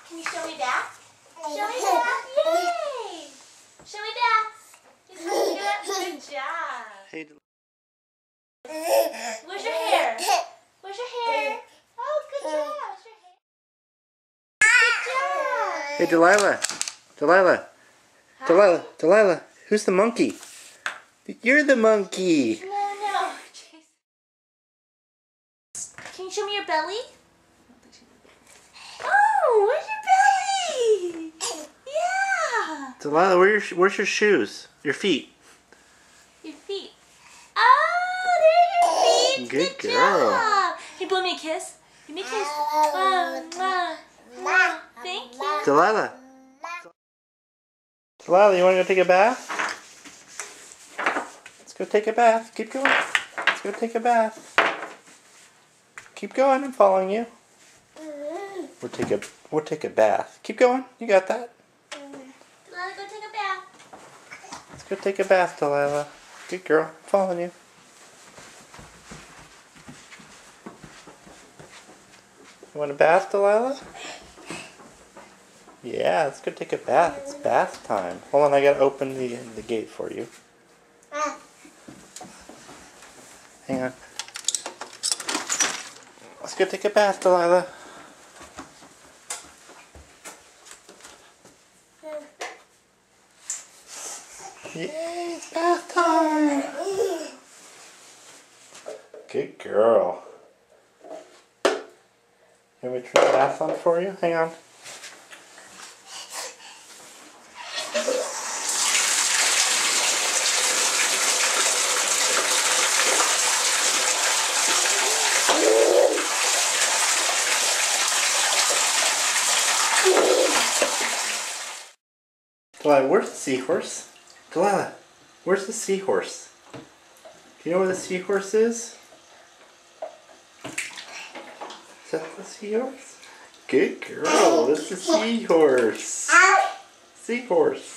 Can you show me bath? Show me bath. Yay! Show me bath. He's really good. Good job. Hey, Where's your hair? Where's your hair? Oh, good job. Where's your hair? Good job. hey, Delilah. Delilah. Hi. Delilah. Who's the monkey? You're the monkey. No. Can you show me your belly? Oh, where's your belly? Yeah. Delilah, where's your shoes? Your feet. Your feet. Oh, there's your feet. Good Good girl. job. Can you blow me a kiss? Give me a kiss. Mwah. Thank you. Delilah, you want to go take a bath? Let's go take a bath. Keep going. Let's go take a bath. Keep going. I'm following you. We'll take a bath. Keep going. You got that. Delilah, go take a bath. Let's go take a bath, Delilah. Good girl. I'm following you. You want a bath, Delilah? Yeah, let's go take a bath. It's bath time. Hold on, I gotta open the gate for you. Hang on. Let's go take a bath, Delilah. Yay, it's bath time. Good girl. Can we turn the bath on for you? Hang on. Delilah, where's the seahorse? Delilah, where's the seahorse? Do you know where the seahorse is? Is that the seahorse? Good girl, it's the seahorse. Seahorse.